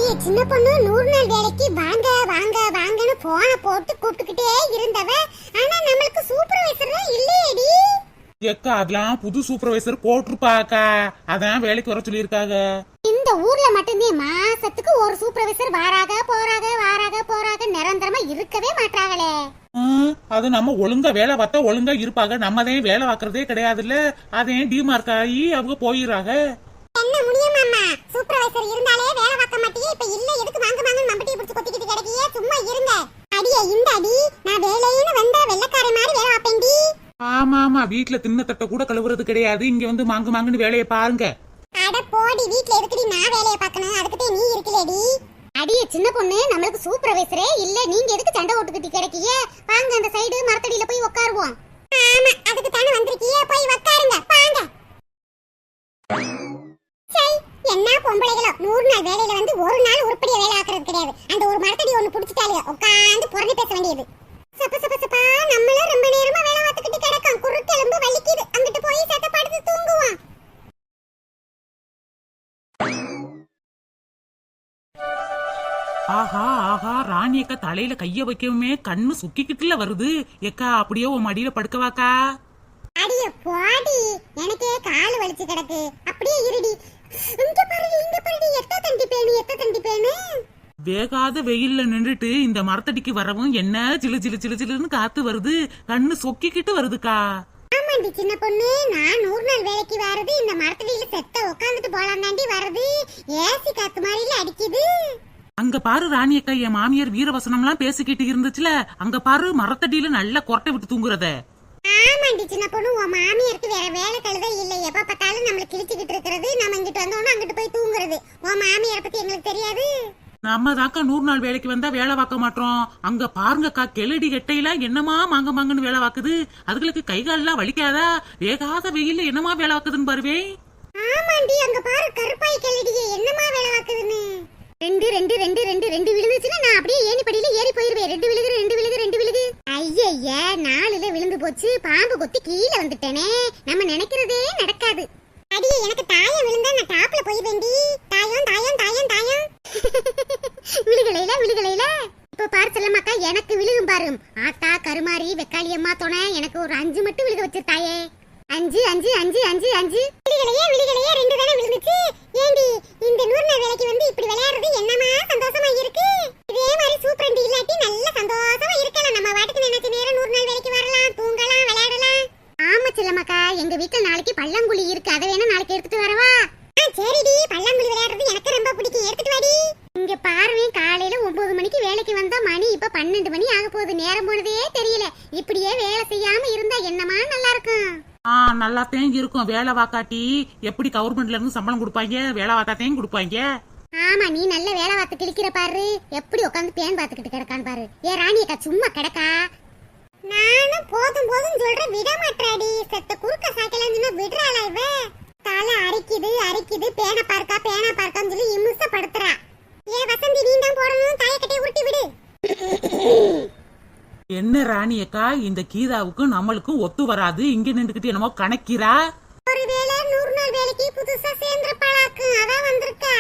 அடியே சின்ன பொண்ணு 100 நாள் வேலைக்கு வாங்க வாங்க வாங்கன்னு போன போட்டு கூப்பிட்டுக்கிட்டே இருந்தவ, ஆனா நம்மளுக்கு சூப்பர்வைசர் தான் இல்லையேடி. ஏக்கா அதெல்லாம் புது சூப்பர்வைசர் போட்டிருப்பாக்கா, அதான் வேலைக்கு வர சொல்லியிருக்காங்க. இந்த ஊர்ல மட்டும்தான் மாசத்துக்கு ஒரு சூப்பர்வைசர் வாராக போறாக நிரந்தரமா இருக்கவே மாட்டாங்களே. அது நம்ம ஒழுங்கா வேலை பார்த்தா ஒழுங்கா இருப்பாங்க, நம்ம தான் வேலை பார்க்கறதே கிடையாதுல்ல, அதே டிமார்க் ஆகி அவங்க போயிடுறாங்க. என்ன முடியுமாமா, சூப்பர்வைசர் இருந்தாலே வேலை பார்க்க மாட்டியே, இப்ப இல்ல எதுக்கு வாங்க வாங்கன்னு மம்பட்டியை பிடிச்சு கொத்திக்கிட்டு கிடக்கியே, சும்மா இருங்க. அடியே இந்த அடி, நான் வேலைன்னு வந்தா வெள்ளக்கார மாதிரி வேலை பார்ப்பேன்டி. ஆமா ஆமா, வீட்டுல தின்ன தட்ட கூட கழுவுறது கிடையாது, இங்க வந்து மாங்குன்னு வேலையை பாருங்க. அட போடி, வீட்டுல எதுக்குடி நான் வேலையை பார்க்கணும், அதுக்கிட்டே நீ இருக்கலடி. அடியே சின்ன பொண்ணு, நம்மளுக்கு சூப்பர்வைசரே இல்ல, நீங்க எதுக்கு சண்டை ஓட்டுக்கிட்டு கிடக்கிய? வாங்க அந்த சைடு மரத்தடியில போய் உட்காருவோம். ஆமா, அதுக்கு தானே வந்திருக்கியே, போய் உட்காருங்க வாங்க. என்ன பொம்பளைகளோ, 100 நாள் வேலையில வந்து ஒரு நாள் உருப்படியா வேலை ஆக்குறது கிடையாது. அந்த ஒரு மரத்தடி ஒண்ணு புடிச்சிட்டாலே உட்கார்ந்து புறணி பேச வேண்டியது. சப்ப சப்ப சப்பா, நம்மளும் ரொம்ப நேரமா வேலை பார்த்துக்கிட்டு கிடக்கும், குறுக்கெலும்பு வலிக்குது, அங்கிட்டு போய் செத்த படுத்து தூங்குவோம். ஆஹா ஆஹா, ராணி அக்கா தலையில கைய வைக்கவுமே கண்ணு சுக்கிக்கிட்டுல வருது. ஏக்கா அப்படியே உன் மடியில படுக்கவாக்கா. அடிய போடி, எனக்கே கால் வலிச்சு கிடக்கு, அப்படியே இருடி. இங்க பாருடி, எத்த தண்டி பேனு. வேகாத வெயில்ல நின்றுட்டு இந்த மரத்தடிக்கு வரவும் என்ன சிலு சிலு சிலு சிலுன்னு காத்து வருது, கண்ணு சொக்கிக்கிட்டு வருதுக்கா. ஆமாண்டி சின்ன பொண்ணு, நான் 100 நாள் வேலைக்கு வரது இந்த மரத்தடியில செத்த உட்காந்துட்டு போலாம் தாண்டி வரது, ஏசி காத்து மாதிரில அடிக்குது. அங்க பாரு ராணி அக்கா, என் மாமியார் வீரவசனம்லாம் பேசிக்கிட்டு இருந்துச்சுல, அங்க பாரு மரத்தடியில நல்லா கொரட்டை விட்டு தூங்குறத. ஆமாண்டி சின்ன பொண்ணு, உன் மாமியாருக்கு வேற வேலை கழுத இல்ல, எப்ப பார்த்தாலும் நம்மள கிழிச்சுக்கிட்டு இருக்கிறது, நம்ம இங்கிட்டு வந்தோம்னா அங்கிட்டு போய் தூங்குறது. உன் மாமியார பத்தி எங்களுக்கு தெரியாது. நம்ம தாக்கா 100 நாள் வேலைக்கு வந்தா வேலை பார்க்க மாட்டோம். அங்க பாருங்கக்கா, கெளடி கெட்டையெல்லாம் என்னமா மாங்கன்னு வேலை வாக்குது, அதுகளுக்கு கை காலெல்லாம் வலிக்காதா? வேகாத வெயில்ல என்னமா வேலை வாக்குதுன்னு பாருவே. ஆமாண்டி, அங்க பாரு கருப்பாய் கெளடியே என்னமா வேலை வாக்குதுன்னு. ரெண்டு விழுந்துச்சுன்னா நான் அப்படியே ஏணிப்படியில ஏறி போயிருவேன். ரெண்டு விழுகு. ஐயய்ய, 4ல விழுந்து போச்சு, பாம்பு கொத்தி கீழே வந்துட்டேனே. நம்ம நினைக்கிறதே நடக்காது. அடியே, எனக்கு தாயம் விழுந்தா நான் டாப்ல போயிருவேண்டி. தாயம் விழுகலையில இப்ப பாரு செல்லம்மாக்கா, எனக்கு விழுகும் பாரு. ஆத்தா கருமாரி வெக்காளி அம்மா துணை, எனக்கு ஒரு 5 மட்டும் விழுக வச்சிருத்தாயே. 5 விழுகலையே 2 தானே விழுந்துச்சு. ஏண்டி, இந்த 100 நாள் வேலைக்கு வந்து இப்படி விளையாடுறது என்னமா சந்தோஷமா இருக்கு. இதே மாதிரி சூப்பரண்டி இல்லாட்டி நல்ல சந்தோஷமா இருக்கலாம். நம்ம வாட்டுக்கு நினைச்ச நேரம் 100 நாள் வேலைக்கு வரலாம், தூங்கலாம், விளையாடலாம். ஆமா செல்லம்மாக்கா, எங்க வீட்டுல நாளைக்கு பல்லாங்குழி இருக்கு, அதை வேணா நாளைக்கு எடுத்துட்டு வரவா? சரிடி, பல்லாங்குழி விளையாடுறது எனக்கு ரொம்ப பிடிக்கும், எடுத்துட்டு வாடி. இங்க பாருவேன், காலையில 9 மணிக்கு வேலைக்கு வந்தா மணி இப்ப 12 மணி ஆக போகுது, நேரம் போனதே தெரியல. இப்படியே வேலை செய்யாம இருந்தா என்னமா நல்லா இருக்கும். நல்லாத்தையும் இருக்கும். வேலை வாக்காட்டி எப்படி கவர்மெண்ட்ல இருந்து சம்பளம் கொடுப்பாங்க, வேலை வாத்தாத்தையும் கொடுப்பாங்க. ஆமா, நீ நல்ல வேலை வாத்து கிழிக்கிற பாரு, எப்படி உட்காந்து பேன் பாத்துக்கிட்டு கிடக்கான்னு பாரு. ஏ ராணியக்கா, சும்மா கிடக்கா. நானும் போதும் சொல்ற விட மாட்டாடி, செத்த குறுக்க சாய்க்கலாம் விடுறாளா இவ. தலை அரிக்குது, பேன பார்க்கான்னு சொல்லி இம்சப்படுத்துறா. ஏ வசந்தி, நீ தான் போடணும், தாயக்கட்டையை உருட்டி விடு. என்ன ராணி அக்கா, இந்த கீதாவுக்கும் நம்மளுக்கும் ஒத்து வராது, இங்க நின்றுகிட்டு என்னமோ கணக்கிறா. ஒருவேளை 100 நாள் வேலைக்கு புதுசா சேர்ந்திருப்பாளாக்கு, அதான் வந்திருக்கா.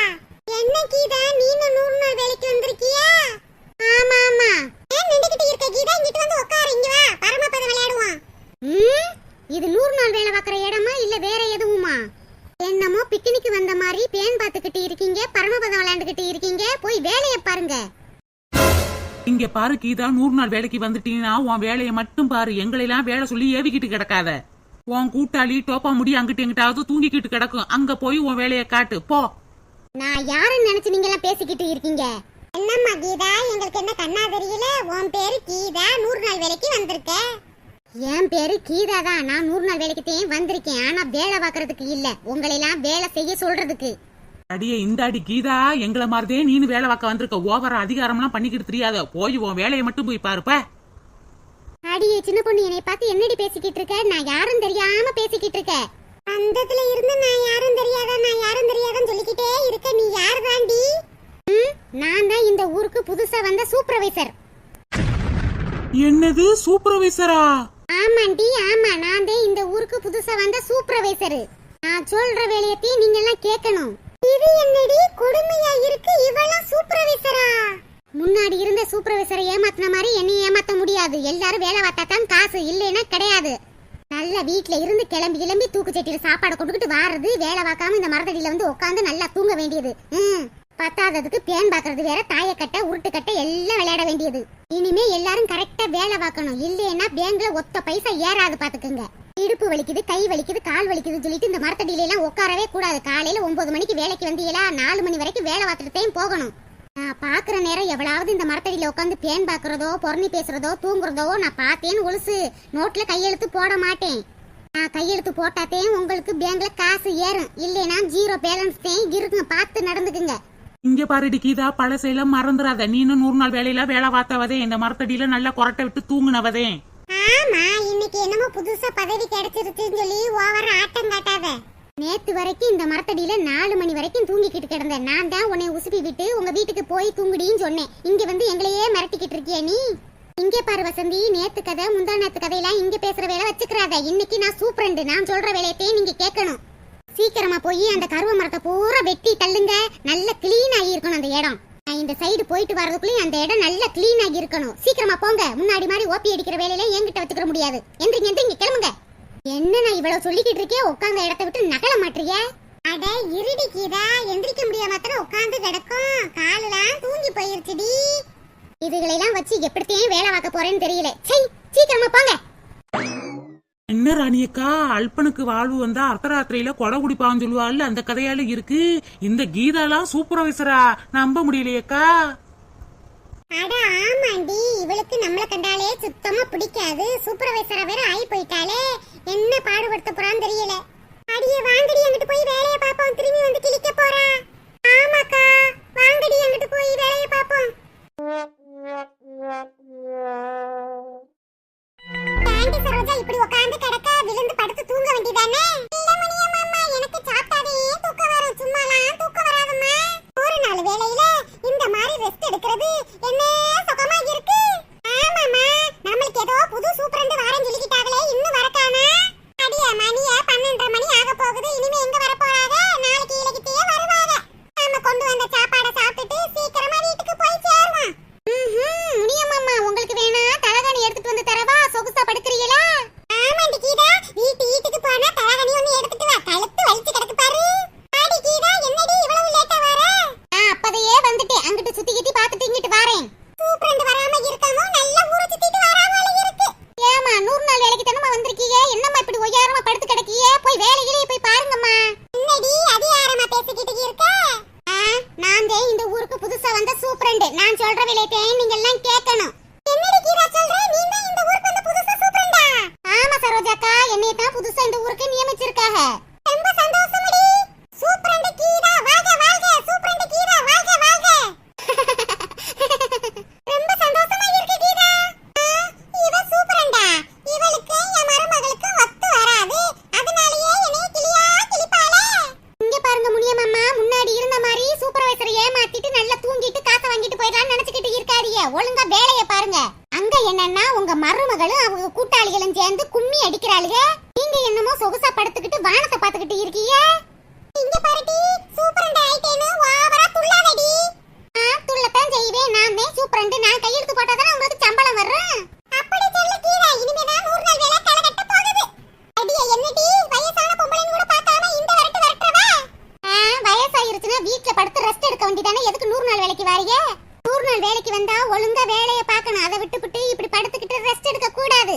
என்ன கீதா, நீ 100 நாள் வேலைக்கு வந்திருக்கியா? ஆமா ஏன் நின்னுகிட்டு இருக்க கீதா, இங்கிட்டு வந்து உட்காரு, இங்க வா, பரமபதம் விளையாடுவோம். இது 100 நாள் வேலை பார்க்குற இடமா இல்ல வேற எதுவுமா? என்னமோ பிக்னிக் வந்த மாதிரி பேன் பார்த்துக்கிட்டு இருக்கீங்க, பரமபதம் விளையாண்டுகிட்டு இருக்கீங்க, போய் வேலையை பாருங்க. இங்க பாரு கீதா, 100 நாள் வேலைக்கு வந்துட்டீங்கன்னா உன் வேலையை மட்டும் பாரு, எங்களெல்லாம் வேலை சொல்லி ஏவிக்கிட்டு கிடக்காத. உன் கூட்டாளி டோப்பா முடி அங்கிட்டு எங்கிட்டாவது தூங்கிக்கிட்டு கிடக்கும், அங்க போய் உன் வேலையை காட்டு போ. நான் யாருன்னு நினைச்சு நீங்க எல்லாம் பேசிக்கிட்டு இருக்கீங்க? என்னம்மா கீதா, எங்களுக்கு என்ன கண்ணா தெரியல? உன் பேரு கீதா, 100 நாள் வேலைக்கு வந்திருக்க. என் பேரு கீதா தான், நான் 100 நாள் வேலைக்கு வந்திருக்கேன், ஆனா வேலை பார்க்கறதுக்கு இல்ல, உங்களெல்லாம் வேலை செய்ய சொல்றதுக்கு. அடியே இந்த அடி கீதா, எங்களை மாதிரிதே நீனு வேலை பார்க்க வந்திருக்க, ஓவரா அதிகாரம்லாம் பண்ணிக்கிட்டு தெரியாத, போய் உன் வேலையை மட்டும் போய் பாருப்ப. அடியே சின்ன பொண்ணு, என்னை பார்த்து என்னடி பேசிக்கிட்டு இருக்க? நான் யாரும் தெரியாம பேசிக்கிட்டு இருக்க. அந்தத்துல இருந்து நான் யாரும் தெரியாதான்னு சொல்லிக்கிட்டே இருக்க, நீ யாரு தாண்டி? நான் தான் இந்த ஊருக்கு புதுசா வந்த சூப்பர்வைசர். என்னது சூப்பர்வைசரா? ஆமாண்டி, ஆமா, நான் தான் இந்த ஊருக்கு புதுசா வந்த சூப்பர்வைசர். நான் சொல்ற வேலையத்தையும் நீங்க எல்லாம் கேட்கணும். இது என்னடி கொடுமையா இருக்கு, இவெல்லாம் வீட்ல இருந்து கிளம்பி கிளம்பி தூக்கு சட்டியில சாப்பாடு கொண்டுகிட்டு வாரது, வேலை பார்க்காம இந்த மரத்தடியில வந்து உட்காந்து நல்லா தூங்க வேண்டியது. பத்தாததுக்கு பேன் பாக்குறது வேற, தாயக்கட்டை உருட்டுக்கட்டை எல்லாம் விளையாட வேண்டியது. இனிமே எல்லாரும் கரெக்டா வேலை பார்க்கணும், இல்லைன்னா பேங்க்ல ஒத்த பைசா ஏறாது பாத்துக்குங்க. இடுப்பு வலிக்குது, கை வலிக்குது, கால் வலிக்குது சொல்லிட்டு இந்த மரத்தடியில எல்லாம் உட்காரவே கூடாது. காலையில 9 மணிக்கு வேலைக்கு வந்தீங்களா, 4 மணி வரைக்கும் வேலை பார்த்துட்டேன் போகணும். நான் பாக்குற நேரம் எவ்வளவு இந்த மரத்தடியில உட்காந்து பேன் பாக்குறதோ பொறணி பேசுறதோ தூங்குறதோ நான் பார்த்தேன்னு ஒழுசு. நோட்ல கையெழுத்து போட மாட்டேன். நான் கையெழுத்து போட்டாத்தே உங்களுக்கு பேங்க்ல காசு ஏறும், இல்லைன்னா ஜீரோ பேலன்ஸ் தான் இருக்குங்க. பார்த்து நடந்துக்குங்க. இங்க பாருடி கீதா, பழசையெல்லாம் மறந்துடாத. நீனும் 100 நாள் வேலையில வேலை பார்த்தவதே, இந்த மரத்தடியில நல்லா கொரட்டை விட்டு தூங்குனவதே. ஆமா, இன்னைக்கு என்னமோ புதுசா பதவி கிடைச்சிருச்சுன்னு சொல்லி ஓவரா ஆட்டம் காட்டாத. நேத்து வரைக்கும் இந்த மரத்தடியில 4 மணி வரைக்கும் தூங்கிக்கிட்டு கிடந்தேன். நான் தான் உன்னை உசுப்பி விட்டு உங்க வீட்டுக்கு போய் தூங்குடின்னு சொன்னேன். இங்க வந்து எங்களையே மிரட்டிக்கிட்டு இருக்கிய நீ. இங்க பாரு வசந்தி, நேத்து கதை முந்தா நேத்து கதையெல்லாம் இங்க பேசுற வேலை வச்சுக்கிறாத. இன்னைக்கு நான் சூப்பரண்டு, நான் சொல்ற வேலையத்தையே நீங்க கேட்கணும். சீக்கிரமா போய் அந்த கருவ மரத்தை பூரா வெட்டி தள்ளுங்க. நல்ல கிளீன் ஆகி இருக்கணும் அந்த இடம். இந்த சைடு போயிட்டு வரதுக்குள்ளயும் அந்த இடம் நல்லா கிளீன் ஆகி இருக்கணும். சீக்கிரமா போங்க. முன்னாடி மாதிரி ஓபி அடிக்கிற வேலையில என்கிட்ட வச்சுக்கிற முடியாது. எந்திரிங்க எந்திரிங்க, கிளம்புங்க. என்ன நான் இவ்வளவு சொல்லிக்கிட்டு இருக்கேன், உட்கார்ந்த இடத்தை விட்டு நகல மாட்டீங்க? அட இருடி கீதா, எந்திரிக்க முடியாம மாத்திரம் உட்கார்ந்து கிடக்கும். காலெல்லாம் தூங்கி போயிருச்சுடி. இதுகளெல்லாம் வச்சு எப்படித்தையும் வேலை பார்க்க போறேன்னு தெரியல. சீக்கிரமா போங்க. என்ன ராணியக்கா, அல்பனுக்கு வாழ்வு வந்தா அர்த்தராத்திரியில கொடை குடிப்பான்னு சொல்லுவாள், அந்த கதையால இருக்கு. இந்த கீதாலாம் சூப்பர்வைசரா, நம்ப முடியலையேக்கா. அட ஆமாண்டி, இவளுக்கு நம்மள கண்டாலே சுத்தமா பிடிக்காது. சூப்பர்வைசரா வேற ஆகி போயிட்டாலே, என்ன பாடுபடுத்த போறான்னு தெரியல. அடியே வாங்கடி, அங்கிட்டு போய் வேலையை பாப்போம். திரும்பி வந்து கிளிக்க போறா. ஆமாக்கா, வாங்கடி அங்கிட்டு போய் வேலையை பாப்போம். ஆண்டி சரோஜா இப்படி உட்கார்ந்து கிடக்க, விழுந்து படுத்து தூங்க வேண்டியதானே? இல்ல மணியம்மா, எனக்கு சாப்பிட்டாதே தூக்கம் வரும், சும்மாலாம் தூக்கம் வராதம்மா. ஒரு நாள் வேலையில இந்த மாதிரி ரெஸ்ட் எடுக்கிறது என்ன சுகமா இருக்கு. ஆமாம்மா, நம்மளுக்கு ஏதோ புது சூப்பரண்ட் வாரேன்னு சொல்லிக்கிட்டாங்களே, இன்னும் வரக்கானா? அடியே மணிய 12:30 மணி ஆக போகுது. இனிமே எங்க வர போறாங்க? நாளைக்கு இலக்கிட்டே வருவாங்க. நாம கொண்டு வந்த சாப்பாடை சாப்பிட்டுட்டு சீக்கிரமா வீட்டுக்கு போய் சேருவோம். முனியம்மா, உங்களுக்கு வேணா தலகாணி எடுத்துட்டு வந்து தரவா? சொகுசா படுக்கிறீங்களா? ஆமாண்டி கீதா, வீட்டுக்கு போனா தலகாணி ஒன்னு எடுத்துட்டு வா. கழுத்து வலிச்சு கிடக்கு பாரு. ஆடி கீதா, என்னடி இவ்வளவு லேட்டா வர? அப்பதையே வந்துட்டேன். அங்கிட்டு சுத்தி கிட்டி பாத்துட்டு இங்கிட்டு வரேன். சூப்பரண்ட் வராம இருக்காமோ, நல்ல ஊரு சுத்திட்டு வராமல இருக்கு. ஏமா 100 நாள் வேலைக்கு தானமா வந்திருக்கீங்க, என்னம்மா இப்படி ஒய்யாரமா படுத்து கிடக்கீங்க? போய் வேலையிலே போய் பாருங்கம்மா. என்னடி அதிகாரமா பேசிக்கிட்டு இருக்க? நான் தான் இந்த ஊருக்கு புதுசா வந்த சூப்பரண்ட். நான் சொல்ற வேலையை நீங்க எல்லாம் கேட்கணும். என்னடி கீதா சொல்ற? நீ தான் இந்த ஊருக்கு வந்த புதுசா சூப்பரண்டா? ஆமா சரோஜாக்கா, என்னைய தான் புதுசா இந்த ஊருக்கு நியமிச்சிருக்காங்க. ரொம்ப சந்தோஷமடி. சூப்பரண்ட் கீதா வாழ்க வாழ்க, சூப்பரண்ட் கீதா வாழ்க வாழ்க. ரொம்ப சந்தோஷமா இருக்கு கீதா. இவ சூப்பரண்டா, இவளுக்கு என் மருமகளுக்கு ஒத்து வராது. அதனாலயே என்னைய கிளியா கிளிப்பாளே. இங்க பாருங்க முனியம்மா, முன்னாடி இருந்த மாதிரி சூப்பர்வைசரை ஏமாத்திட்டு நல்லா தூங்கிட்டு காசை வாங்கிட்டு போயிடலாம்னு நினைச்சுக்கிட்டு இருக்காதீங்க. ஒழுங்கா வேலைய பாருங்க. அங்க என்னன்னா உங்க மருமகளும் அவங்க கூட்டாளிகளும் சேர்ந்து கும்மி அடிக்கிறாளுங்க. நீங்க என்னமோ சொகுசா படுத்துக்கிட்டு வானத்தை பாத்துக்கிட்டு இருக்கீங்க. இங்க பாருடி, சூப்பரண்ட் ஆயிட்டேன்னு ஓவரா துள்ளாதடி. துள்ளத்தான் செய்வேன். நான் தான் சூப்பரண்ட். நான் கையெழுத்து போட்டாதான் உங்களுக்கு சம்பளம் வரும். அப்படி சொல்லு கீதா, இனிமே நான் 100 நாள் வேலை கலகட்ட போகுது. அடியே என்னடி, வயசான பொம்பளைன்னு கூட பார்க்காம இந்த வரட்டு வரட்டவா? வயசாயிருச்சுன்னா வீட்ல படுத்து ரெஸ்ட் எடுக்க வேண்டியதானே. எதுக்கு 100 நாள் வேலைக்கு வாரீங்க? 100 நாள் வேலைக்கு வந்தா ஒழுங்கா வேலைய பார்க்கணும். அதை விட்டுவிட்டு இப்படி படுத்துக்கிட்டு ரெஸ்ட் எடுக்க கூடாது.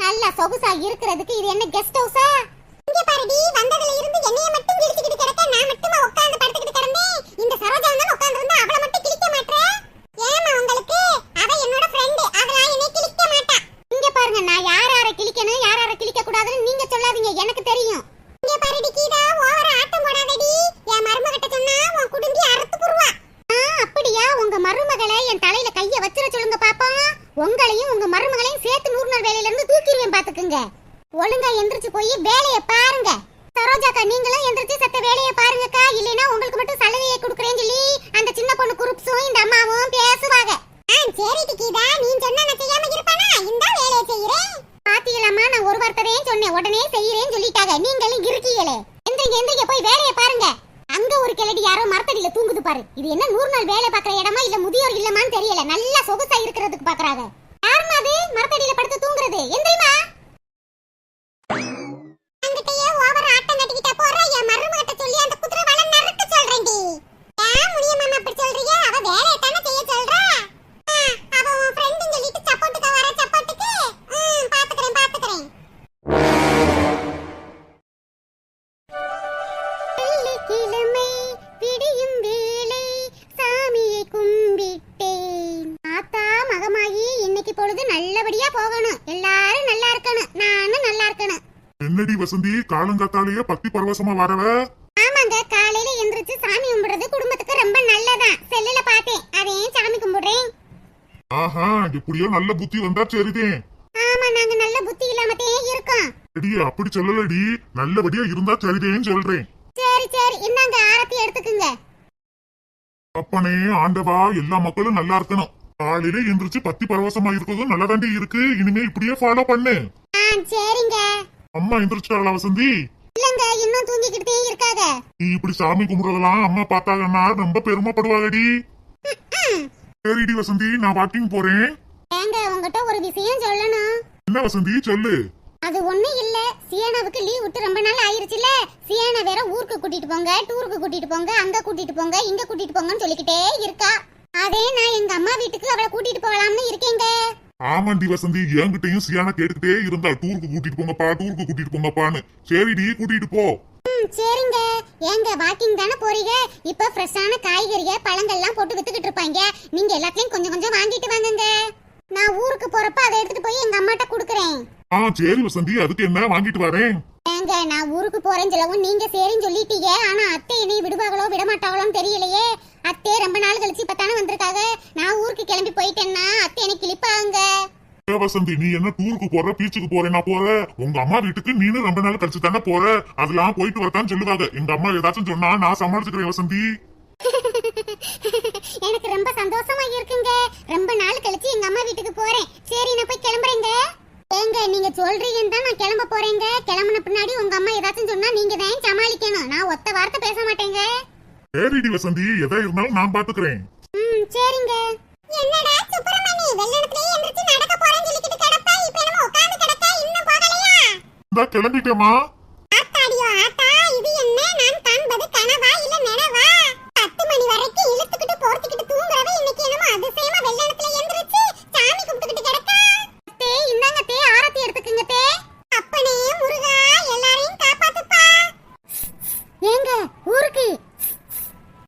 நல்லா சொகுசா இருக்கிறதுக்கு இது என்ன கெஸ்ட் ஹவுஸா? இங்க பாருடி, வந்ததுல இருந்து என்னைய மட்டும் கிழிச்சிட்டு கிடக்க, நான் மட்டுமா உட்கார்ந்து படுத்துக்கிட்டு கிடந்தேன். இந்த சரோஜா வந்து உட்கார்ந்து இருந்தா அவளை மட்டும் கிழிக்க மாட்டே. ஏமா உங்களுக்கு? அவ என்னோட ஃப்ரெண்ட், அதனால என்னை கிழிக்க மாட்டா. இங்க பாருங்க, நான் யாரை கிழிக்கணும் யாரை கிழிக்க கூடாதுன்னு நீங்க சொல்லாதீங்க, எனக்கு தெரியும். இங்க பாருடி கீதா, ஓவரா ஆட்டம் போடாதடி. என் மருமகிட்ட சொன்னா உன் குடுங்கி அறுத்து புடுவா. அப்படியா? உங்க மருமகளை என் தலையில கைய வச்சிர சொல்லுங்க பாப்போம். உங்களையும் உங்க மருமகளையும் சேர்த்து 100 நாள் வேலையில இருந்து தூக்கிடுவேன் பாத்துக்குங்க. ஒழுங்கா எந்திரிச்சு போய் வேலைய பாருங்க. சரோஜாக்கா, நீங்களும் எந்திரிச்சு சத்த வேலைய பாருங்கக்கா. இல்லைன்னா உங்களுக்கு மட்டும் சலுகையை கொடுக்குறேன்னு சொல்லி அந்த சின்ன பொண்ணு குரூப்ஸும் இந்த அம்மாவும் பேசுவாங்க. சரிடி கீதா, நீ சொன்னா நான் செய்யாம இருப்பானா? இந்த வேலையை செய்யறேன். பாத்தீங்களாமா, நான் ஒரு வார்த்தையே சொன்னேன், உடனே செய்யறேன்னு சொல்லிட்டாங்க. நீங்களும் இருக்கீங்களே. எந்திரிங்க போய் வேலைய பாருங்க. அங்க ஒரு கிளடி யாரோ மரத்தடியில தூங்குது பாரு. இது என்ன 100 நாள் வேலை பாக்குற இடமா இல்ல முதியோர் இல்லமான்னு தெரியல. நல்லா சொகுசா இருக்கிறதுக்கு பாக்குறாங்க. யாருமா அது மரத்தடியில படுத்து தூங்குறது? எந்திரிமா. என்னடி வசந்தி காலங்காத்தாலேயே பக்தி பரவசமா வரவ? ஆமாங்க, காலையில எந்திரிச்சு சாமி கும்பிடுறது குடும்பத்துக்கு ரொம்ப நல்லதான். செல்லுல பார்த்தேன், அதையும் சாமி கும்பிடுறேன். ஆஹா, எப்படியோ நல்ல புத்தி வந்தா சரிதே. ஆமா, நாங்க நல்ல புத்தி இல்லாமத்தே இருக்கோம். அடி அப்படி சொல்லலடி, நல்லபடியா இருந்தா சரிதேன்னு சொல்றேன். சரி சரி, இந்தாங்க ஆரத்தி எடுத்துக்குங்க. அப்பனே ஆண்டவா, எல்லா மக்களும் நல்லா இருக்கணும். காலையில எந்திரிச்சு பக்தி பரவசமா இருக்கிறதும் நல்லதாண்டி இருக்கு. இனிமே இப்படியே ஃபாலோ பண்ணு. சரிங்க. அம்மா எந்திரிச்சிட்டாளா வசந்தி? இல்லங்க, இன்னும் தூங்கிக்கிட்டே இருக்காங்க. நீ இப்படி சாமி கும்பிடுறதெல்லாம் அம்மா பார்த்தாங்கன்னா ரொம்ப பெருமைப்படுவாங்கடி. சரிடி வசந்தி, நான் வாக்கிங் போறேன். ஏங்க, உங்ககிட்ட ஒரு விஷயம் சொல்லணும். என்ன வசந்தி, சொல்லு. அது ஒண்ணு இல்ல, சியானாவுக்கு லீவ் விட்டு ரொம்ப நாள் ஆயிருச்சுல. சியானா வேற ஊருக்கு கூட்டிட்டு போங்க, டூருக்கு கூட்டிட்டு போங்க, அங்க கூட்டிட்டு போங்க, இங்க கூட்டிட்டு போங்கன்னு சொல்லிக்கிட்டே இருக்கா. அதே நான் எங்க அம்மா வீட்டுக்கு அவளை கூட்டிட்டு போகலாம்னு இருக்கேங்க. ஆமாண்டி வசந்தி, என்கிட்டயும் சியானா கேட்டுக்கிட்டே இருந்தா டூருக்கு கூட்டிட்டு போங்கப்பா, டூருக்கு கூட்டிட்டு போங்கப்பான்னு. சரிடி, கூட்டிட்டு போ. சரிங்க. ஏங்க, வாக்கிங் தானே போறீங்க, இப்ப ஃப்ரெஷ்ஷான காய்கறிய பழங்கள்லாம் போட்டு வித்துக்கிட்டு இருப்பாங்க. நீங்க எல்லாத்தையும் கொஞ்சம் கொஞ்சம் வாங்கிட்டு வாங்குங்க. நான் ஊருக்கு போறப்ப அதை எடுத்துட்டு போய் எங்க அம்மாட்ட குடுக்கறேன். சரி வசந்தி, அதுக்கு என்ன, வாங்கிட்டு வரேன். ஏங்க, நான் ஊருக்கு போறேன்னு சொல்லவும் நீங்க சரின்னு சொல்லிட்டீங்க. ஆனா அத்தை என்னை விடுவாங்களோ விடமாட்டாங்களோன்னு தெரியலையே. அத்தை ரொம்ப நாள் கழிச்சு இப்பதானே வந்திருக்காங்க. நான் ஊருக்கு கிளம்பி போயிட்டேன்னா அத்தை எனக்கு கிளிப்பாங்க. வசந்தி, நீ என்ன டூருக்கு போற, பீச்சுக்கு போறேன்னா போற? உங்க அம்மா வீட்டுக்கு நீனு ரொம்ப நாள் கழிச்சு தானே போற. அதெல்லாம் போயிட்டு வரத்தான்னு சொல்லுவாங்க. எங்க அம்மா ஏதாச்சும் சொன்னா நான் சமாளிச்சுக்கிறேன் வசந்தி. எனக்கு ரொம்ப சந்தோஷமா இருக்குங்க. ரொம்ப நாள் கழிச்சு எங்க அம்மா வீட்டுக்கு போறேன். சரி, நான் போய் கிளம்புறேங்க. ஏங்க, நீங்க சொல்றீங்கன்னு தான் நான் கிளம்ப போறேங்க. கிளம்புன பின்னாடி உங்க அம்மா ஏதாச்சும் சொன்னா நீங்க தான் சமாளிக்கணும். நான் ஒத்த வார்த்தை பேச மாட்டேங்க. சரிடி வசந்தி, எதா இருந்தாலும் நான் பாத்துக்கிறேன். சரிங்க. என்னடா சுப்பிரமணி, வெள்ளனத்திலே எந்திரச்சு நடக்க போறேன்னு சொல்லிக்கிட்டு கிடப்பா, இப்போ என்னமோ உட்கார்ந்து கிடக்க, இன்னும் போகலையா? இந்தா கிளம்பிட்டேமா. ஆத்தாடியோ ஆத்தா, இது என்ன, நான் காண்பது கனவா இல்ல நினைவா? 10 மணி வரைக்கும் இழுத்துக்கிட்டு போர்த்திக்கிட்டு தூங்குறவ இன்னைக்கு என்னமோ அதிசயமா வெள்ளனத்திலே எந்திரச்சு சாமி கும்பிட்டுக்கிட்டு கிடக்கா. தே, இந்தாங்க தே, ஆரத்தி எடுத்துக்குங்க தே. அப்பனே முருகா, எல்லாரையும் காப்பாத்துப்பா. ஏங்க, ஊருக்கு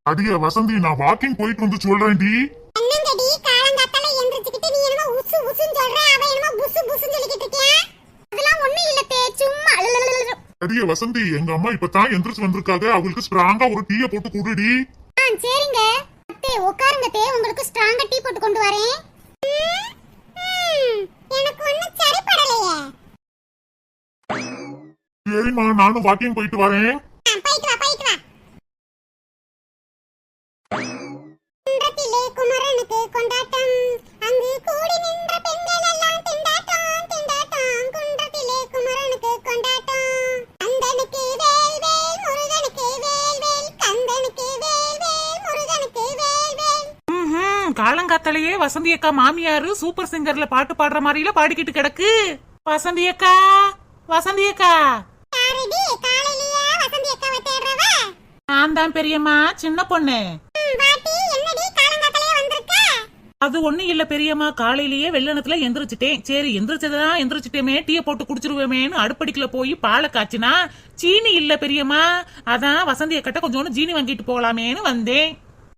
அடியே வசந்தி, நான் வாக்கிங் போயிட்டு வந்து சொல்றேன்டி. என்னங்கடி காலங்காத்தால எந்திரச்சுக்கிட்டு நீ என்னமோ உசு உசுன்னு சொல்ற, அவ என்னமோ புசு புசுன்னு சொல்லிக்கிட்டு இருக்கியா? அதெல்லாம் ஒண்ணு இல்ல தே, சும்மா. அடியே வசந்தி, எங்க அம்மா இப்பதான் எந்திரிச்சு வந்திருக்காங்க. அவங்களுக்கு ஸ்ட்ராங்கா ஒரு டீயை போட்டு குடுடி. சரிங்க. அத்தே உட்காருங்க தே, உங்களுக்கு ஸ்ட்ராங்கா டீ போட்டு கொண்டு வரேன். எனக்கு ஒண்ணும் சரிப்படலையே. சரிம்மா, நானும் வாக்கிங் போயிட்டு வரேன். போயிட்டு வா, போயிட்டு வா. குன்றத்திலே குமரனுக்கு கொண்டாட்டம், அங்கு கூடி நின்ற பெண்கள் எல்லாம் திண்டாட்டம் திண்டாட்டம். குன்றத்திலே குமரனுக்கு கொண்டாட்டம், கந்தனுக்கு வேல் வேல், முருகனுக்கு வேல் வேல், கந்தனுக்கு வேல் வேல், முருகனுக்கு வேல் வேல். காலங்காத்தாலேயே வசந்தி அக்கா மாமியாரு சூப்பர் சிங்கர்ல பாட்டு பாடுற மாதிரில பாடிக்கிட்டு கிடக்கு. வசந்தி அக்கா, வசந்தி அக்கா. யாரடி காலையிலேயே வசந்தி அக்காவை தேடுறவ? நான் தான் பெரியம்மா, சின்ன பொண்ணு. பாட்டி, என்னடி காலங்காத்தாலே வந்திருக்க? அது ஒண்ணு இல்ல பெரியம்மா, காலையிலேயே வெள்ளனத்துல எந்திரிச்சிட்டேன். சரி, எந்திரிச்சதான் எந்திரிச்சிட்டேமே, டீயை போட்டு குடிச்சிருவேமேன்னு அடுப்படிக்குள்ள போய் பாலை காய்ச்சினா சீனி இல்ல பெரியம்மா. அதான் வசந்தி அக்கட்ட கொஞ்சோண்டு ஜீனி வாங்கிட்டு போகலாமேன்னு வந்தேன்.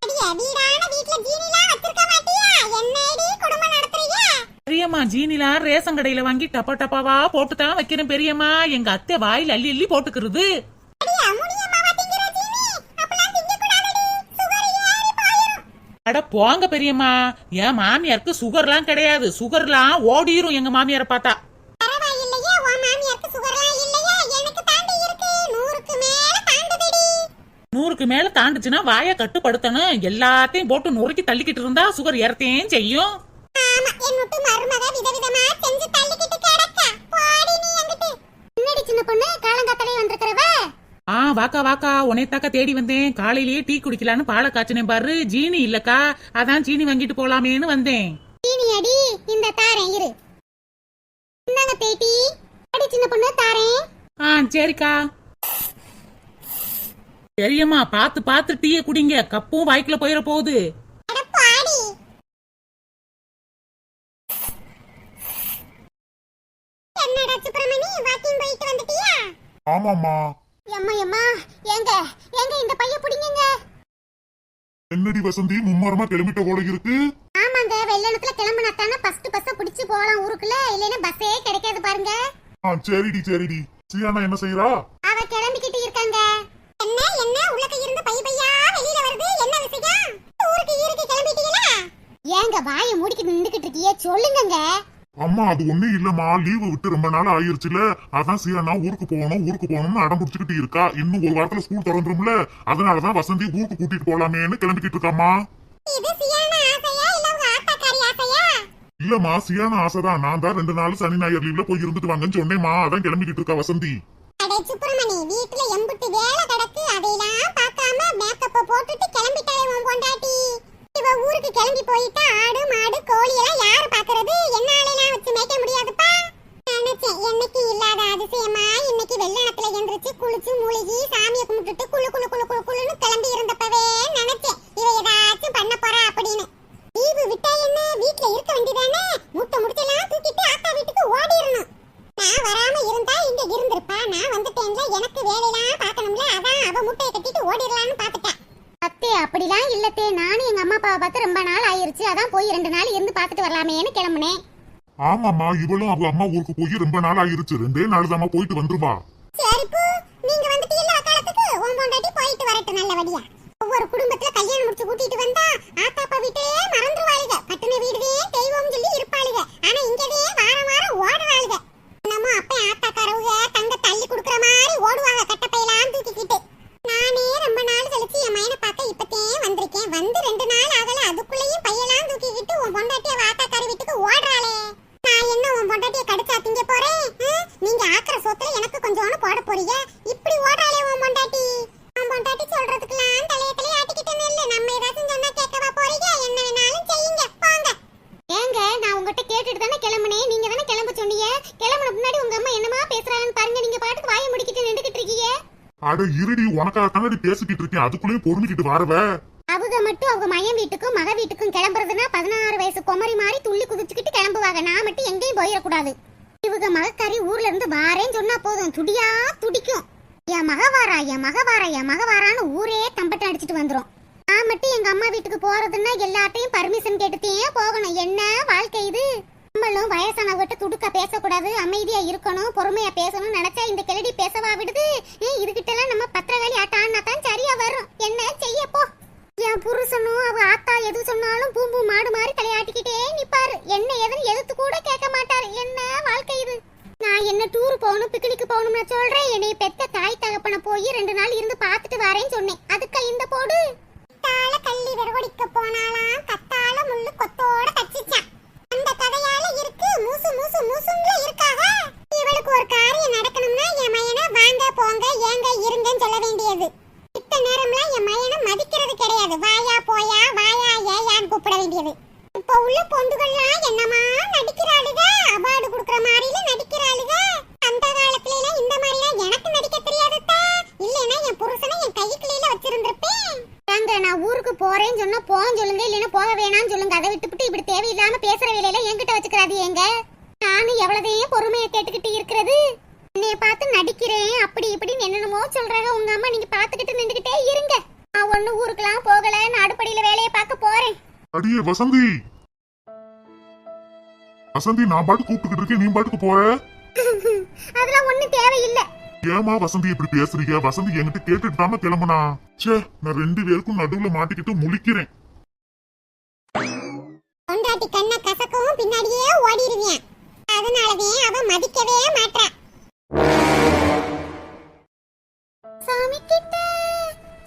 அடியே, வீடான வீட்ல ஜீனிலாம் வச்சிருக்க மாட்டியா? என்னடி குடும்பம் நடத்துறீங்க? பெரியம்மா, ஜீனிலாம் ரேஷன் கடையில வாங்கி டப்பா டப்பாவா போட்டு தான் வைக்கிறேன் பெரியம்மா. எங்க அத்தை வாயில் அள்ளி அள்ளி போட்டுக்கிறது. அடியே, அமுனியம்மாவா திங்கிற ஜீனி? அப்பலாம் திங்க கூடாதடி, சுகர் ஏறி போயிடும். அட போங்க பெரியம்மா, என் மாமியாருக்கு சுகர்லாம் கிடையாது. சுகர்லாம் ஓடிரும் எங்க மாமியாரை பார்த்தா. பரவாயில்லையே, உன் மாமியாருக்கு சுகர்லாம் இல்லையே. எனக்கு தாண்டி இருக்கு, 100க்கு மேல தாண்டுதடி. 100க்கு மேல தாண்டுச்சுன்னா வாயை கட்டுப்படுத்தணும். எல்லாத்தையும் போட்டு நொறுக்கி தள்ளிக்கிட்டு இருந்தா சுகர் ஏறத்தையும் செய்யும். ஆமா, என்னுட்டு மருமக விதவிதமா செஞ்சு தள்ளிக்கிட்டு கிடக்க. போடி நீ எங்கிட்டு. என்னடி சின்ன பொண்ணு, காலங்காத்தாலே வந்திருக்கிறவ? வாக்கா வாக்கா, உன்னைத்தாக்கா தேடி வந்தேன். காலையிலேயே டீ குடிக்கலான்னு பாலை காய்ச்சினேன் பாரு, ஜீனி இல்லக்கா. அதான் ஜீனி வாங்கிட்டு போலாமேன்னு வந்தேன். ஜீனி அடி, இந்த தாரேன் இரு. இந்தாங்க பேட்டி. அடி சின்ன பொண்ணு, தாரேன். சரிக்கா. பெரியம்மா, பாத்து பாத்து டீயை குடிங்க, கப்பும் வாய்க்குள்ள போயிட போகுது. அட பாடி. என்னடா சுப்பிரமணி, வாக்கிங் போயிட்டு வந்துட்டியா? ஆமாம்மா. எம்மா எம்மா, ஏங்க ஏங்க இந்த பைய புடிங்கங்க. என்னடி வசந்தி, மும்மரமா கிளம்பிட்ட போல இருக்கு. ஆமாங்க, வெள்ளனத்துல கிளம்புனாத்தானே ஃபர்ஸ்ட் பஸ் பிடிச்சு போலாம் ஊருக்குள்ள, இல்லைன்னா பஸ்ஸே கிடைக்காது பாருங்க. சரிடி சரிடி. சியானா என்ன செய்யறா? அவ கிளம்பிக்கிட்டு இருக்காங்க. என்ன என்ன உள்ளக்க இருந்து பை பையா வெளியில வருது, என்ன விஷயம்? ஊருக்கு கிளம்பிட்டீங்களா? ஏங்க வாயை மூடிக்கிட்டு நின்னுக்கிட்டு இருக்கீங்க, சொல்லுங்கங்க. அம்மா அது ஒண்ணு இல்லம்மா, லீவு விட்டு ரொம்ப நாள் ஆயிருச்சுல, அதான் சியானா ஊருக்கு போகணும்னு அடம் பிடிச்சுக்கிட்டு இருக்கா. இன்னும் ஒரு வாரத்துல ஸ்கூல் திறந்துரும்ல, அதனாலதான் வசந்தி ஊருக்கு கூட்டிட்டு போலாமேன்னு கிளம்பிக்கிட்டு இருக்காமா. இது சியானா ஆசையா இல்ல உங்க ஆத்தாக்காரி ஆசையா? இல்லம்மா, சியானா ஆசைதான். நான் தான் 2 நாள் சனி ஞாயிறு லீவ்ல போய் இருந்துட்டு வாங்கன்னு சொன்னேம்மா, அதான் கிளம்பிக்கிட்டு இருக்கா வசந்தி. அடே சுப்பிரமணி, வீட்டுல எம்புட்டு வேலை கிடக்கு, அதையெல்லாம் பார்க்காம மேக்கப்ப போட்டுட்டு கிளம்பிட்டாலே உன் பொண்டாட்டி. இவ ஊருக்கு கிளம்பி போயிட்டா ஆடு மாடு கோழி எல்லாம் யாரு பாக்குறது? என்னாலலாம் வச்சு மேய்க்க முடியாதுப்பா. நினைச்சேன் என்னைக்கு இல்லாத அதிசயமா இன்னைக்கு வெள்ளனத்துல எந்திரிச்சு குளிச்சு மூழ்கி சாமியை கும்பிட்டுட்டு குளு குளு குளு குளு குளுன்னு கிளம்பி இருந்தப்பவே நினைச்சேன் இவ ஏதாச்சும் பண்ண போறா அப்படின்னு. லீவு விட்டா என்ன, வீட்டுல இருக்க வேண்டியதானே? மூட்டை முடிச்செல்லாம் தூக்கிட்டு ஆத்தா வீட்டுக்கு ஓடிடணும். நான் வராம இருந்தா இங்க இருந்திருப்பா. நான் வந்துட்டேன்ல, எனக்கு வேலையெல்லாம் பார்க்கணும்ல, அதான் அவ முட்டையை கட்டிட்டு ஓடிடலான்னு பாத்துட்டேன். அத்தே அப்படிலாம் இல்லத்தே, நானும் எங்க அம்மா அப்பாவை பார்த்து ரொம்ப நாள் ஆயிருச்சு, அதான் போய் 2 நாள் இருந்து பாத்துட்டு வரலாமேன்னு கிளம்புனேன். ஆமாம்மா, இவளும் அவ அம்மா ஊருக்கு போய் ரொம்ப நாள் ஆயிருச்சு, 2 நாள் தாம்மா போயிட்டு வந்துருவா. சரிப்பு, நீங்க வந்துட்டீல்ல காலத்துக்கு, உன் பொண்டாட்டி போயிட்டு வரட்டும் நல்லபடியா. ஒவ்வொரு குடும்பத்துல கல்யாணம் முடிச்சு கூட்டிட்டு வந்தா ஆத்தாப்பா வீட்டையே மறந்துருவாளுக, கட்டுன வீடுவே தெய்வம் சொல்லி இருப்பாளுக. ஆனா இங்கவே வாரம் வாரம் ஓடுறாளுக. நம்ம அப்ப ஆத்தாக்காரவுக தங்க தள்ளி குடுக்கற மாதிரி ஓடுவாங்க கட்டப்பையெல்லாம் தூக்கிக்கிட்டு. நானே ரொம்ப நாள் கழிச்சு என் மயனை பார்க்க இப்பத்தே வந்திருக்கேன். வந்து 2 நாள் ஆகல, அதுக்குள்ளேயும் பையெல்லாம் தூக்கிக்கிட்டு உன் பொண்டாட்டிய ஆத்தாக்காரி வீட்டுக்கு ஓடுறாளே. நான் என்ன உன் பொண்டாட்டிய கடிச்சா திங்க போறேன்? நீங்க ஆக்குற சொத்துல எனக்கு கொஞ்சோன்னு போட போறீங்க. இப்படி ஓடுறாளே உன் பொண்டாட்டி. உன் பொண்டாட்டி சொல்றதுக்கெல்லாம் தலையை ஆட்டிக்கிட்டு இல்ல. நம்ம ஏதாச்சும் சொன்னா கேட்கவா போறீங்க? என்ன வேணாலும் செய்யுங்க, போங்க. ஏங்க நான் உங்ககிட்ட கேட்டுட்டு தானே கிளம்புனேன், நீங்க தானே கிளம்ப சொன்னீங்க. கிளம்புன முன்னாடி உங்க அம்மா என்னமா பேசுறாங்கன்னு பாருங்க. நீங்க பாட்டுக்கு வாயை முடிக்கிட்டு நின்றுகிட்டு இருக்கீங்க. அட இருடி, உனக்காக தானடி பேசிக்கிட்டு இருக்கேன், அதுக்குள்ளேயும் பொறுமைக்கிட்டு வரவ. அவங்க மட்டும் அவங்க மகன் வீட்டுக்கும் மக வீட்டுக்கும் கிளம்புறதுன்னா 16 வயசு குமரி மாதிரி துள்ளி குதிச்சுக்கிட்டு கிளம்புவாங்க. நான் மட்டும் எங்கேயும் போயிடக்கூடாது. இவங்க மகக்காரி ஊர்ல இருந்து வாரேன்னு சொன்னா போதும், துடியா துடிக்கும். என் மக வாரா என் மக வாரா என் மக வாரான்னு ஊரே தம்பட்டம் அடிச்சுட்டு வந்துரும். நான் மட்டும் எங்க அம்மா வீட்டுக்கு போறதுன்னா எல்லாத்தையும் பர்மிஷன் கேட்டுட்டே போகணும். என்ன வாழ்க்கை இது? நம்மளும் வயசானவகிட்ட துடுக்க பேசக்கூடாது, அமைதியா இருக்கணும், பொறுமையா பேசணும் நினைச்சா இந்த கிளடி பேசவா விடுது? இதுகிட்ட எல்லாம் நம்ம பத்திரகாளி ஆட்டான்னா தான் சரியா வரும். என்ன செய்ய போ. என் புருஷனும் அவ ஆத்தா எது சொன்னாலும் பூம்பு மாடு மாதிரி தலையாட்டிக்கிட்டே நிப்பாரு. என்ன எதுன்னு எதிர்த்து கூட கேட்க மாட்டாரு. என்ன வாழ்க்கை இது? நான் என்ன டூர் போகணும் பிக்னிக் போகணும்னு சொல்றேன். என்னை பெத்த தாய் தகப்பனை போய் 2 நாள் இருந்து பாத்துட்டு வரேன்னு சொன்னேன். அதுக்கு இந்த போடு. தாள கள்ளி வெறவடிக்க போனாலாம் கத்தால முள்ளு கொத்தோட கச்சிச்சான். அந்த கதையால இருக்கு மூசு மூசு மூசுன்னு இருக்காக. இவளுக்கு ஒரு காரியம் நடக்கணும்னா என் மயனை வாங்க போங்க ஏங்க இருங்கன்னு சொல்ல வேண்டியது. இத்த நேரம்லாம் என் மயனை மதிக்கிறது கிடையாது. வாயா போயா வாயா ஏயான்னு கூப்பிட வேண்டியது. இப்ப உள்ள பொண்டுகள்லாம் என்னமா நடிக்கிறாளுக, அவார்டு குடுக்கற மாதிரில நடிக்கிறாளுக. அந்த காலத்துல எல்லாம் இந்த மாதிரிலாம் எனக்கு நடிக்க தெரியாதுதா. இல்லைன்னா என் புருஷனை என் கைக்குள்ள வச்சிருந்திருப்பேன். தாங்க நான் ஊருக்கு போறேன்னு சொன்னா போன்னு சொல்லுங்க, இல்லைன்னா போக வேணாம்னு சொல்லுங்க. அதை விட்டுவிட்டு இப்படி தேவையில்லாம பேசுற வேலையில என்கிட்ட வச்சுக்கிறாது. ஏங்க நானும் எவ்வளதையும் பொறுமையை கேட்டுக்கிட்டு இருக்கிறது. என்னைய பார்த்து நடிக்கிறேன் அப்படி இப்படின்னு என்னென்னமோ சொல்றாங்க உங்க அம்மா. நீங்க பாத்துக்கிட்டு நின்றுகிட்டே இருங்க. நான் ஒண்ணு ஊருக்குலாம் போகல, நான் அடுப்படியில வேலையை பார்க்க போறேன். அடியே வசந்தி, வசந்தி, நான் பாட்டு கூப்பிட்டுக்கிட்டு இருக்கேன், நீ பாட்டுக்கு போற. அதெல்லாம் ஒண்ணும் தேவையில்லை. ஏமா வசந்தி இப்படி பேசுறீங்க? வசந்தி என்கிட்ட கேட்டுட்டு தாம கிளம்புனா. சே, நான் 2 பேருக்கும் நடுவுல மாட்டிக்கிட்டு முழிக்கிறேன். பொண்டாட்டி கண்ண கசக்கவும் பின்னாடியே ஓடிடுவேன். அதனாலவே அவ மதிக்கவே மாட்டா. சாமி கிட்ட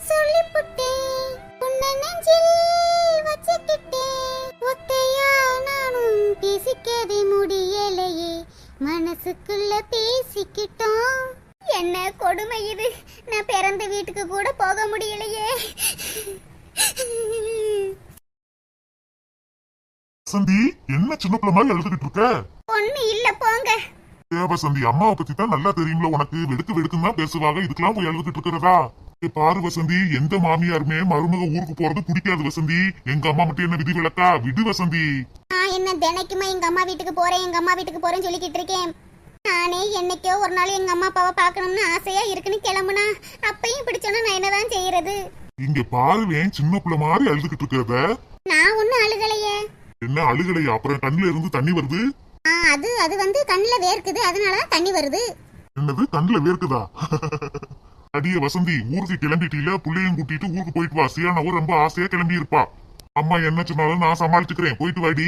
சொல்லிப்புட்டேன், உன்னை நெஞ்சில் வச்சுக்கிட்டேன். ஒத்தையா நானும் பேசிக்கவே முடியலையே, மனசுக்குள்ள பேசிக்கிட்டோம். என்ன கொடுமை இது? நான் பிறந்த வீட்டுக்கு கூட போக முடியலையே. வசந்தி, என்ன சின்ன பிள்ளை மாதிரி எழுதுகிட்டு இருக்க? ஒண்ணு இல்ல போங்க. வசந்தி, அம்மாவை பத்தி தான் நல்லா தெரியும்ல உனக்கு. வெடுக்கு வெடுக்குன்னு தான் பேசுவாங்க, இதுக்கெல்லாம் போய் எழுதுகிட்டு இருக்கிறதா? பாரு வசந்தி, எந்த மாமியாருமே மருமக ஊருக்கு போறது பிடிக்காது வசந்தி. எங்க அம்மா மட்டும் என்ன விதி விளக்கா? விடு வசந்தி. நான் என்ன தினைக்குமா எங்க அம்மா வீட்டுக்கு போறேன் எங்க அம்மா வீட்டுக்கு போறேன்னு சொல்லிக்கிட்டு இருக்கேன். நானே என்னைக்கோ ஒரு நாள் எங்க அம்மா அப்பாவை பார்க்கணும்னு ஆசையா இருக்குன்னு கிளம்புனா அப்பயும் இப்படி சொன்னா நான் என்னதான் செய்யறது? இங்க பாருவேன், சின்ன பிள்ளை மாதிரி அழுதுகிட்டு இருக்கிறத. நான் ஒண்ணும் அழுகலையே. என்ன அழுகலையா? அப்புறம் கண்ணுல இருந்து தண்ணி வருது. அது வந்து கண்ணுல வேர்க்குது, அதனால தண்ணி வருது. என்னது கண்ணுல வேர்க்குதா? அடியே வசந்தி, ஊருக்கு கிளம்பிட்டீல, புள்ளையும் கூட்டிட்டு ஊருக்கு போயிட்டு வா. சியானாவும் ரொம்ப ஆசையா கிளம்பி இருப்பா. அம்மா என்ன சொன்னாலும் நான் சமாளிச்சுக்கிறேன், போயிட்டு வாடி.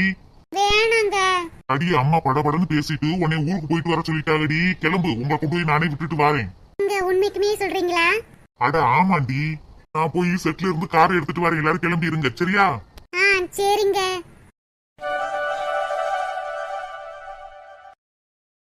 வேணாங்க. அடியே, அம்மா படபடன்னு பேசிட்டு உன்னை ஊருக்கு போயிட்டு வர சொல்லிட்டாங்கடி. கிளம்பு, உங்களை கொண்டு போய் நானே விட்டுட்டு வரேன். நீங்க உண்மைக்குமே சொல்றீங்களா? அட ஆமாண்டி, நான் போய் செட்ல இருந்து காரை எடுத்துட்டு வரேன். எல்லாரும் கிளம்பி இருங்க, சரியா? சரிங்க.